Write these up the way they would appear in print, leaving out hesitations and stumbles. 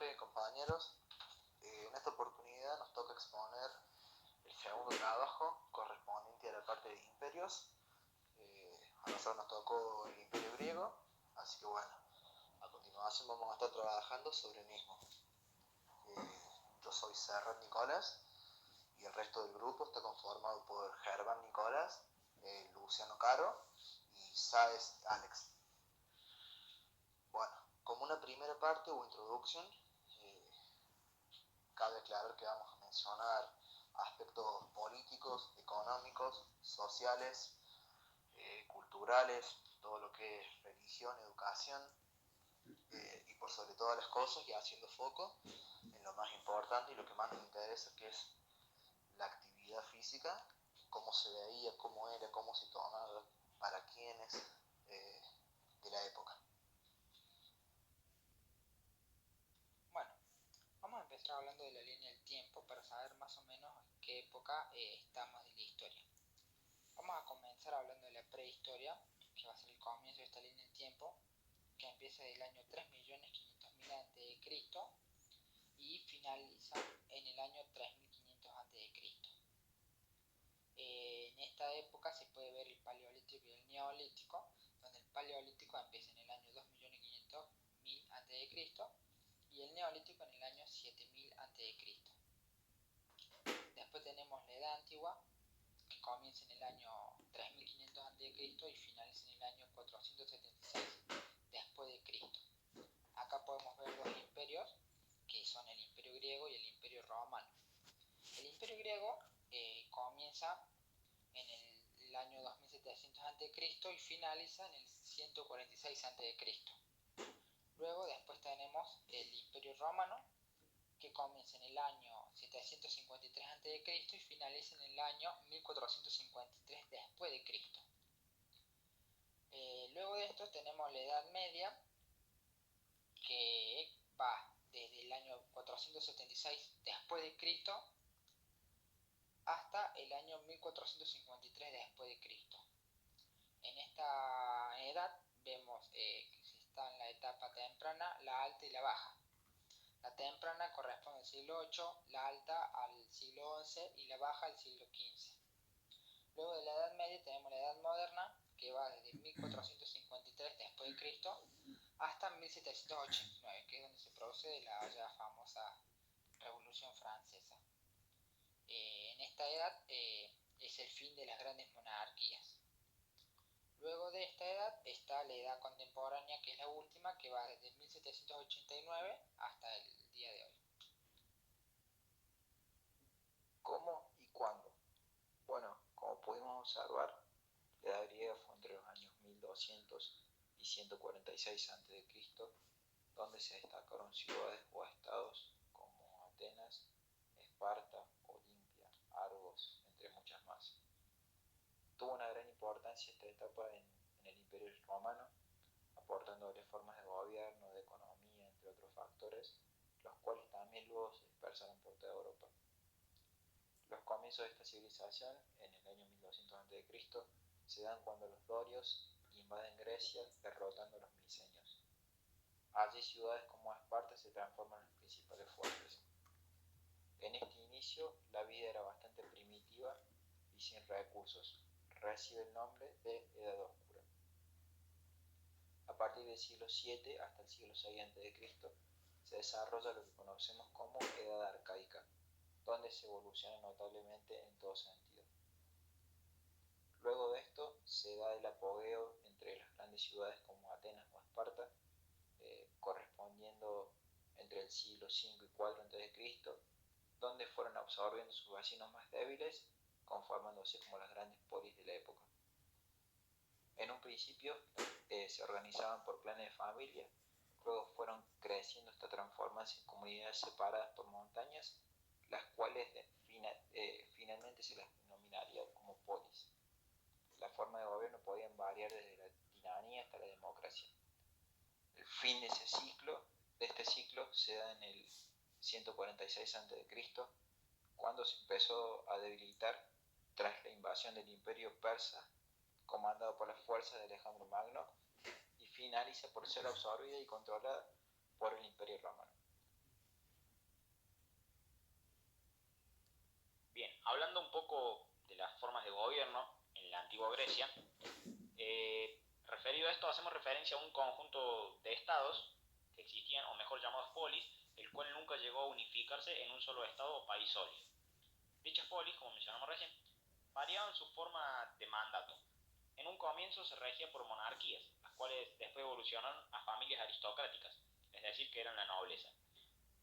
profe, compañeros. En esta oportunidad nos toca exponer el segundo trabajo correspondiente a la parte de imperios. A nosotros nos tocó el imperio griego, así que bueno, a continuación vamos a estar trabajando sobre el mismo. Yo soy Serrat Nicolás y el resto del grupo está conformado por Germán Nicolás, Luciano Caro y Sáez Alex. Bueno, como una primera parte o introducción, cabe aclarar que vamos a mencionar aspectos políticos, económicos, sociales, culturales, todo lo que es religión, educación, y por sobre todas las cosas, y haciendo foco en lo más importante y lo que más nos interesa, que es la actividad física, cómo se veía, cómo era, cómo se tomaba, para quiénes, de la época. Bueno, vamos a empezar hablando de la línea del tiempo para saber más o menos en qué época estamos de la historia. Vamos a comenzar hablando de la prehistoria, que va a ser el comienzo de esta línea del tiempo, que empieza del año 3.500.000 a.C. y finaliza en el año 3.500 a.C. En esta época se puede ver el Paleolítico y el Neolítico, donde el Paleolítico empieza en el año 2.500.000 a.C. y el Neolítico en el año 7.000 a.C. Después tenemos la Edad Antigua, que comienza en el año 3.500 a.C. y finaliza en el año 476 después de Cristo. Acá podemos ver dos imperios, que son el Imperio Griego y el Imperio Romano. El Imperio Griego comienza en el año 2700 a.C. y finaliza en el 146 a.C. Luego después tenemos el Imperio Romano, que comienza en el año 753 a.C. y finaliza en el año 1453 después de Cristo. Luego de esto tenemos la Edad Media, que va desde el año 476 después de Cristo hasta el año 1453 después de Cristo. En esta edad vemos que está en la etapa temprana, la alta y la baja. La temprana corresponde al siglo VIII, la alta al siglo XI y la baja al siglo XV. Luego de la Edad Media tenemos la Edad Moderna, que va desde 1453 después de Cristo hasta 1789, que es donde se produce la ya famosa Revolución Francesa. En esta edad es el fin de las grandes monarquías. Luego de esta edad está la edad contemporánea, que es la última, que va desde 1789 hasta el día de hoy. ¿Cómo y cuándo? Bueno, como pudimos observar, la Edad Griega fue entre los años 1200 y 146 a.C., donde se destacaron ciudades o estados como Atenas, Esparta, Olimpia, Argos, entre muchas más. Tuvo una gran importancia esta etapa en el Imperio Romano, aportándole formas de gobierno, de economía, entre otros factores, los cuales también luego se dispersaron por toda Europa. Los comienzos de esta civilización, en el año 1200 a.C., se dan cuando los dorios invaden Grecia, derrotando a los micenios. Allí ciudades como Esparta se transforman en las principales fuerzas. En este inicio, la vida era bastante primitiva y sin recursos. Recibe el nombre de Edad Oscura. A partir del siglo VII hasta el siglo VI a.C. se desarrolla lo que conocemos como Edad Arcaica, donde se evoluciona notablemente en todo sentido. Luego de esto se da el apogeo entre las grandes ciudades como Atenas o Esparta, correspondiendo entre el siglo V y IV a.C., donde fueron absorbiendo sus vecinos más débiles, conformándose como las grandes polis de la época. En un principio se organizaban por clanes de familia, luego fueron creciendo hasta transformarse en comunidades separadas por montañas, las cuales finalmente se las denominaría como polis. La forma de gobierno podía variar desde la tiranía hasta la democracia. El fin de este ciclo se da en el 146 a.C., cuando se empezó a debilitar tras la invasión del Imperio Persa, comandado por las fuerzas de Alejandro Magno, y finaliza por ser absorbida y controlada por el Imperio Romano. hablando un poco de las formas de gobierno en la antigua Grecia, referido a esto hacemos referencia a un conjunto de estados que existían, o mejor llamados polis, el cual nunca llegó a unificarse en un solo estado o país sólido. Dichas polis, como mencionamos recién, variaban su forma de mandato. En un comienzo se regía por monarquías, las cuales después evolucionaron a familias aristocráticas, es decir, que eran la nobleza.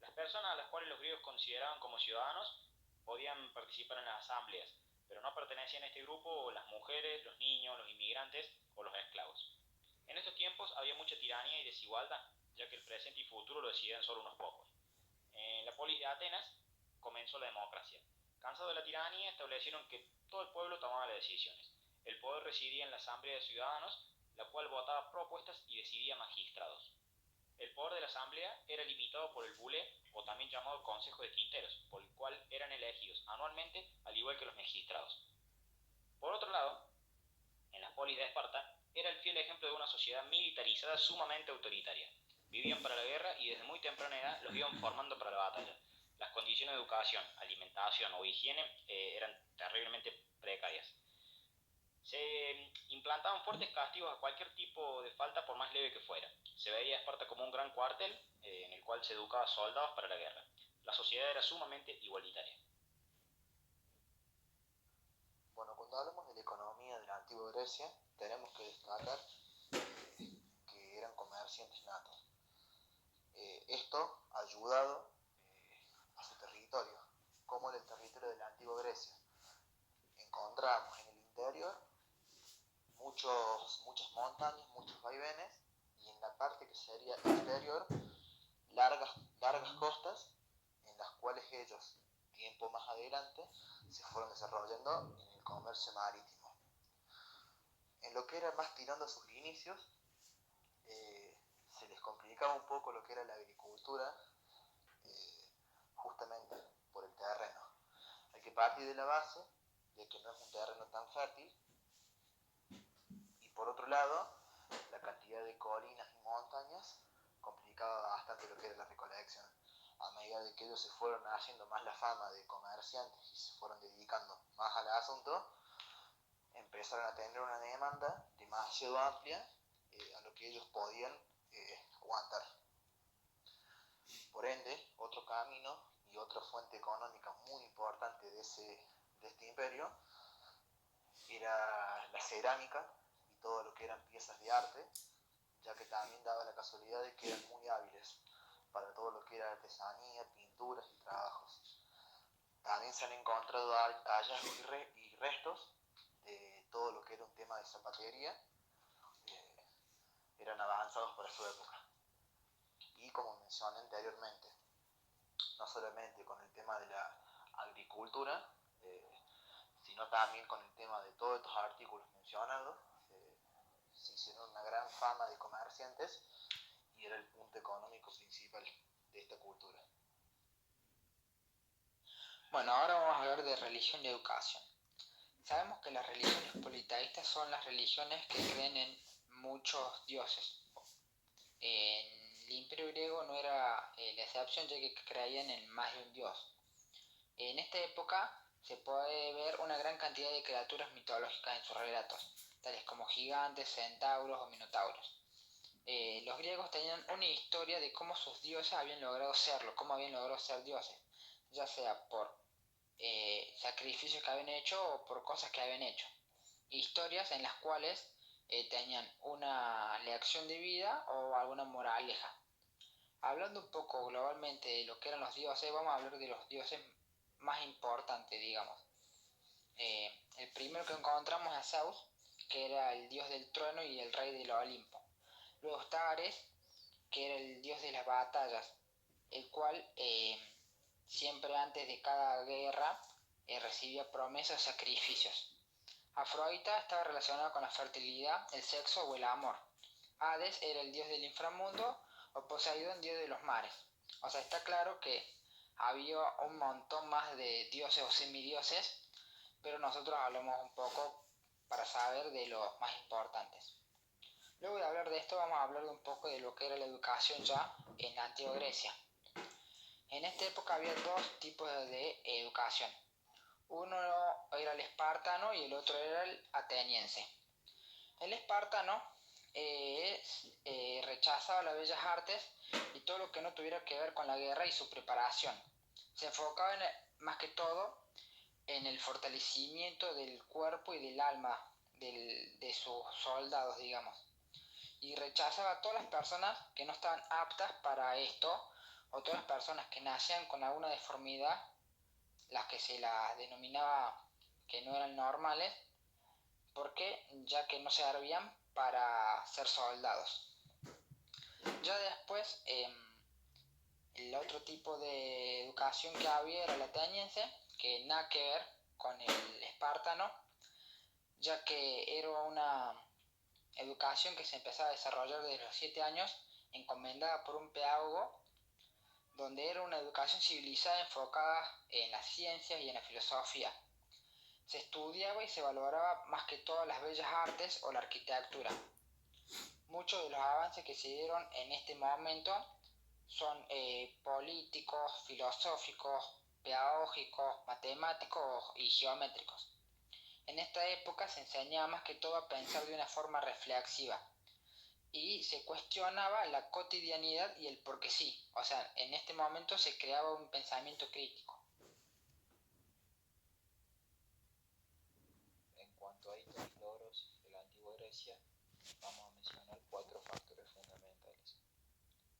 Las personas a las cuales los griegos consideraban como ciudadanos podían participar en las asambleas, pero no pertenecían a este grupo las mujeres, los niños, los inmigrantes o los esclavos. En estos tiempos había mucha tiranía y desigualdad, ya que el presente y futuro lo decidían solo unos pocos. En la polis de Atenas comenzó la democracia. Cansados de la tiranía, establecieron que todo el pueblo tomaba las decisiones. El poder residía en la asamblea de ciudadanos, la cual votaba propuestas y decidía magistrados. El poder de la asamblea era limitado por el bulé, o también llamado Consejo de Quinteros, por el cual eran elegidos anualmente, al igual que los magistrados. Por otro lado, en la polis de Esparta, era el fiel ejemplo de una sociedad militarizada sumamente autoritaria. Vivían para la guerra y desde muy temprana edad los iban formando para la batalla. Las condiciones de educación, alimentación o higiene eran terriblemente precarias. Se implantaban fuertes castigos a cualquier tipo de falta, por más leve que fuera. Se veía a Esparta como un gran cuartel en el cual se educaba soldados para la guerra. La sociedad era sumamente igualitaria. Bueno, cuando hablamos de la economía de la antigua Grecia, tenemos que destacar que eran comerciantes natos. Esto ha ayudado a su territorio, como en el territorio de la antigua Grecia. Encontramos en el interior muchas montañas, muchos vaivenes, y en la parte que sería exterior, largas costas, en las cuales ellos, tiempo más adelante, se fueron desarrollando en el comercio marítimo. En lo que era más tirando a sus inicios, se les complicaba un poco lo que era la agricultura, justamente por el terreno. Hay que partir de la base de que no es un terreno tan fértil, y por otro lado, la cantidad de colinas y montañas complicaba bastante lo que era la recolección. A medida de que ellos se fueron haciendo más la fama de comerciantes y se fueron dedicando más al asunto, empezaron a tener una demanda demasiado amplia a lo que ellos podían aguantar. Por ende, otro camino y otra fuente económica muy importante de este imperio era la cerámica y todo lo que eran piezas de arte, ya que también daba la casualidad de que eran muy hábiles para todo lo que era artesanía, pinturas y trabajos. También se han encontrado hallazgos y restos de todo lo que era un tema de zapatería, eran avanzados para su época. Y como mencioné anteriormente, no solamente con el tema de la agricultura, sino también con el tema de todos estos artículos mencionados, se hicieron una gran fama de comerciantes y era el punto económico principal de esta cultura. Bueno, ahora vamos a hablar de religión y educación. Sabemos que las religiones politeístas son las religiones que creen en muchos dioses. En el imperio griego no era la excepción, ya que creían en más de un dios. En esta época se puede ver una gran cantidad de criaturas mitológicas en sus relatos, tales como gigantes, centauros o minotauros. Los griegos tenían una historia de cómo sus dioses habían logrado serlo, cómo habían logrado ser dioses, ya sea por sacrificios que habían hecho o por cosas que habían hecho. Historias en las cuales tenían una lección de vida o alguna moraleja. Hablando un poco globalmente de lo que eran los dioses, vamos a hablar de los dioses más importantes, digamos. El primero que encontramos es Zeus, que era el dios del trueno y el rey del Olimpo. Luego está Ares, que era el dios de las batallas, el cual siempre antes de cada guerra recibía promesas o sacrificios. Afrodita estaba relacionada con la fertilidad, el sexo o el amor. Hades era el dios del inframundo, o Poseidón, dios de los mares. O sea, está claro que había un montón más de dioses o semidioses, pero nosotros hablamos un poco para saber de los más importantes. Luego de hablar de esto, vamos a hablar un poco de lo que era la educación ya en la antigua Grecia. En esta época había dos tipos de educación. Uno era el espartano y el otro era el ateniense. El espartano rechazaba las bellas artes y todo lo que no tuviera que ver con la guerra y su preparación. Se enfocaba más que todo en el fortalecimiento del cuerpo y del alma de sus soldados, digamos. Y rechazaba a todas las personas que no estaban aptas para esto, o todas las personas que nacían con alguna deformidad, las que se las denominaba que no eran normales, porque ya que no servían para ser soldados. Ya después, el otro tipo de educación que había era la ateniense, que nada que ver con el espartano, ya que era una educación que se empezaba a desarrollar desde los 7 años, encomendada por un pedagogo, donde era una educación civilizada enfocada en las ciencias y en la filosofía. Se estudiaba y se valoraba más que todas las bellas artes o la arquitectura. Muchos de los avances que se dieron en este momento son políticos, filosóficos, pedagógicos, matemáticos y geométricos. En esta época se enseñaba más que todo a pensar de una forma reflexiva y se cuestionaba la cotidianidad y el por qué sí. O sea, en este momento se creaba un pensamiento crítico. En cuanto a hitos y logros de la antigua Grecia, vamos a mencionar 4 factores fundamentales.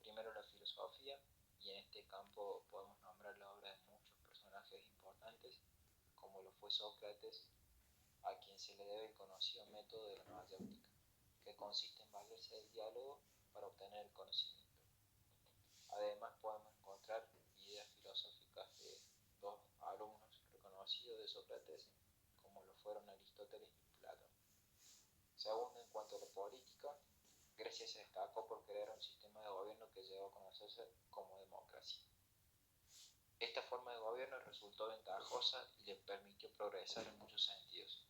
Primero, la filosofía, y en este campo podemos nombrar la obra de muchos personajes importantes, como lo fue Sócrates, a quien se le debe el conocido método de la mayéutica, que consiste en valerse del diálogo para obtener el conocimiento. Además, podemos encontrar ideas filosóficas de dos alumnos reconocidos de Sócrates, como lo fueron Aristóteles y Platón. Segundo, en cuanto a la política, Grecia se destacó por crear un sistema de gobierno que llegó a conocerse como democracia. Esta forma de gobierno resultó ventajosa y le permitió progresar en muchos sentidos.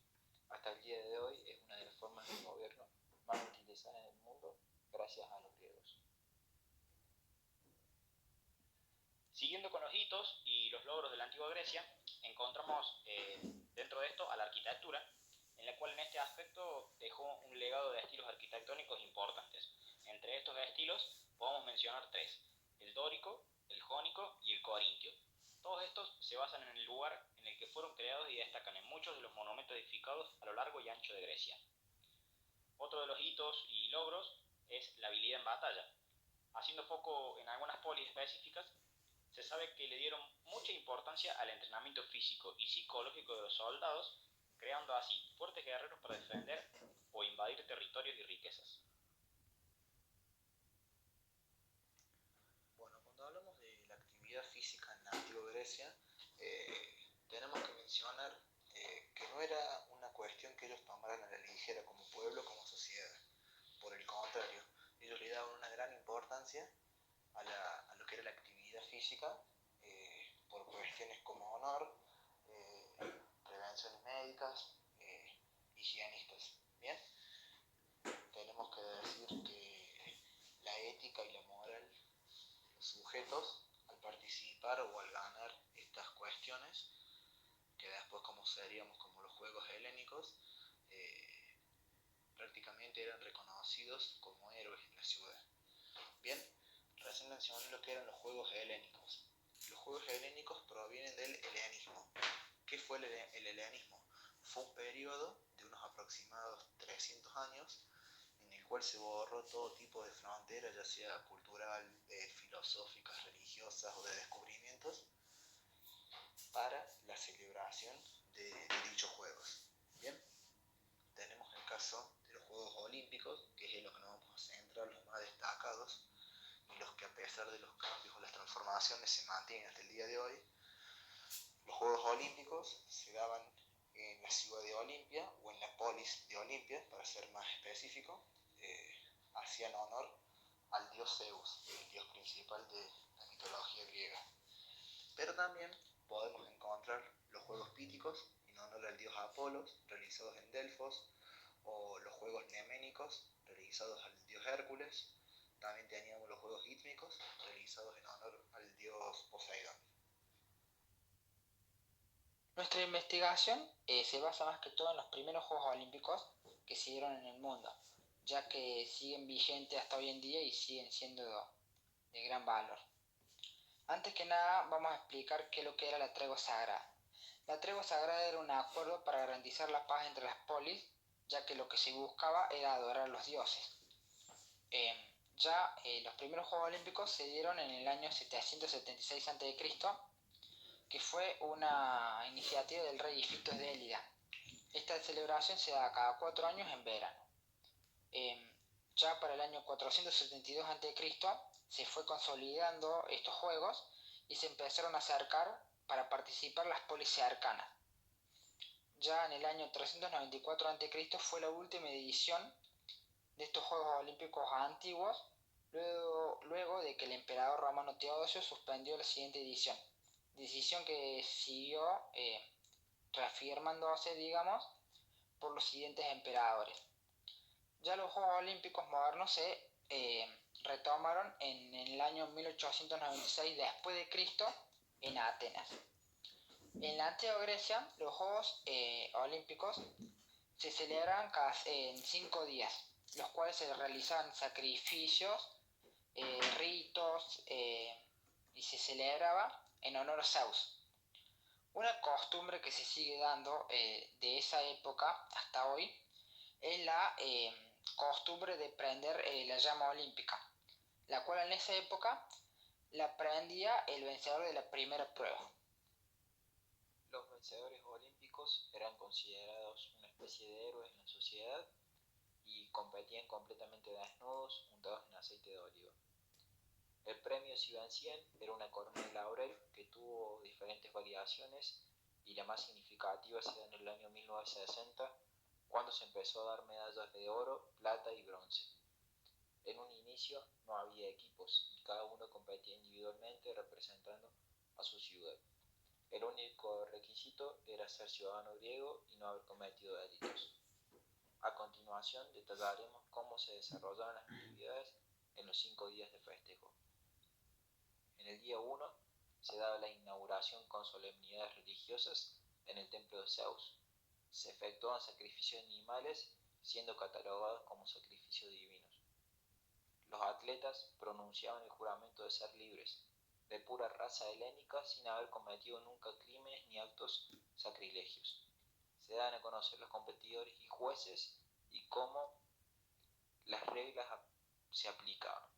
Hasta el día de hoy es una de las formas de gobierno más utilizadas en el mundo gracias a los griegos. Siguiendo con los hitos y los logros de la antigua Grecia, encontramos dentro de esto a la arquitectura, en la cual en este aspecto dejó un legado de estilos arquitectónicos importantes. Entre estos estilos podemos mencionar 3: el dórico, el jónico y el corintio. Todos estos se basan en el lugar en el que fueron creados y destacan en muchos de los monumentos edificados a lo largo y ancho de Grecia. Otro de los hitos y logros es la habilidad en batalla. Haciendo foco en algunas polis específicas, se sabe que le dieron mucha importancia al entrenamiento físico y psicológico de los soldados, creando así fuertes guerreros para defender o invadir territorios y riquezas. Bueno, cuando hablamos de la actividad física en la antigua Grecia, tenemos que mencionar que no era una cuestión que ellos tomaran a la ligera como pueblo, como sociedad. Por el contrario, ellos le daban una gran importancia a lo que era la actividad física, por cuestiones como honor, prevenciones médicas, higienistas. Bien, tenemos que decir que la ética y la moral de los sujetos al participar o al ganar estas cuestiones, que después como seríamos como los Juegos Helénicos, prácticamente eran reconocidos como héroes en la ciudad. Bien, recién mencioné lo que eran los Juegos Helénicos. Los Juegos Helénicos provienen del helenismo. ¿Qué fue el helenismo? Fue un periodo de unos aproximados 300 años en el cual se borró todo tipo de fronteras, ya sea cultural, filosóficas, religiosas o de descubrimientos, para la celebración de dichos juegos. Bien, tenemos el caso de los Juegos Olímpicos, que es en lo que nos vamos a centrar, los más destacados, y los que a pesar de los cambios o las transformaciones se mantienen hasta el día de hoy. Los Juegos Olímpicos se daban en la ciudad de Olimpia o en la polis de Olimpia, para ser más específico. Hacían honor al dios Zeus, el dios principal de la mitología griega. Pero también podemos encontrar los Juegos Píticos, en honor al dios Apolos, realizados en Delfos, o los Juegos Neménicos, realizados al dios Hércules. También teníamos los Juegos Ítmicos, realizados en honor al dios Poseidón. Nuestra investigación se basa más que todo en los primeros Juegos Olímpicos que se dieron en el mundo, ya que siguen vigentes hasta hoy en día y siguen siendo de gran valor. Antes que nada, vamos a explicar qué es lo que era la tregua sagrada. La tregua sagrada era un acuerdo para garantizar la paz entre las polis, ya que lo que se buscaba era adorar a los dioses. Los primeros Juegos Olímpicos se dieron en el año 776 a.C., que fue una iniciativa del rey Ifito de Élida. Esta celebración se da cada 4 años en verano. Ya para el año 472 a.C. se fue consolidando estos juegos y se empezaron a acercar para participar las polis cercanas. Ya en el año 394 a.C. fue la última edición de estos Juegos Olímpicos antiguos, luego de que el emperador romano Teodosio suspendió la siguiente edición. Decisión que siguió reafirmándose, digamos, por los siguientes emperadores. Ya los Juegos Olímpicos modernos se retomaron en el año 1896 después de Cristo en Atenas. En la antigua Grecia, los Juegos Olímpicos se celebraban en 5 días, los cuales se realizaban sacrificios, ritos y se celebraba en honor a Zeus. Una costumbre que se sigue dando de esa época hasta hoy es la costumbre de prender la llama olímpica, la cual en esa época la prendía el vencedor de la primera prueba. Los vencedores olímpicos eran considerados una especie de héroes en la sociedad y competían completamente desnudos, untados en aceite de oliva. El premio si vencían era una corona de laurel que tuvo diferentes variaciones y la más significativa se da en el año 1960, cuando se empezó a dar medallas de oro, plata y bronce. En un inicio no había equipos y cada uno competía individualmente representando a su ciudad. El único requisito era ser ciudadano griego y no haber cometido delitos. A continuación detallaremos cómo se desarrollaban las actividades en los 5 días de festejo. En el día 1 se daba la inauguración con solemnidades religiosas en el templo de Zeus. Se efectuaban sacrificios de animales siendo catalogados como sacrificios divinos. Los atletas pronunciaban el juramento de ser libres, de pura raza helénica sin haber cometido nunca crímenes ni actos sacrilegios. Se dan a conocer los competidores y jueces y cómo las reglas se aplicaban.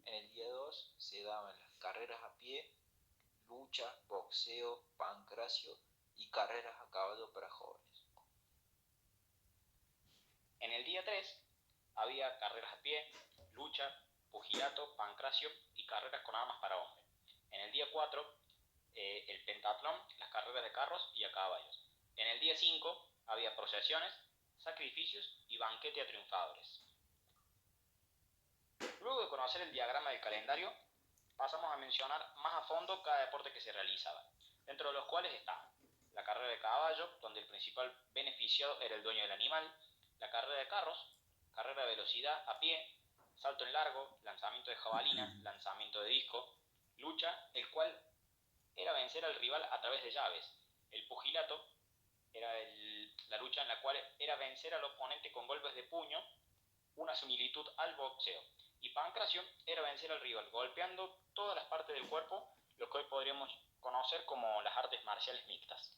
En el día 2 se daban las carreras a pie, lucha, boxeo, pancracio y carreras a caballo para jóvenes. En el día 3 había carreras a pie, lucha, pugilato, pancracio y carreras con armas para hombres. En el día 4, el pentatlón, las carreras de carros y a caballos. En el día 5 había procesiones, sacrificios y banquete a triunfadores. Luego de conocer el diagrama del calendario, pasamos a mencionar más a fondo cada deporte que se realizaba, dentro de los cuales está la carrera de caballo, donde el principal beneficiado era el dueño del animal, la carrera de carros, carrera de velocidad a pie, salto en largo, lanzamiento de jabalina, lanzamiento de disco, lucha, el cual era vencer al rival a través de llaves. El pugilato era la lucha en la cual era vencer al oponente con golpes de puño, una similitud al boxeo. Y pancracio era vencer al rival golpeando todas las partes del cuerpo, lo que hoy podríamos conocer como las artes marciales mixtas.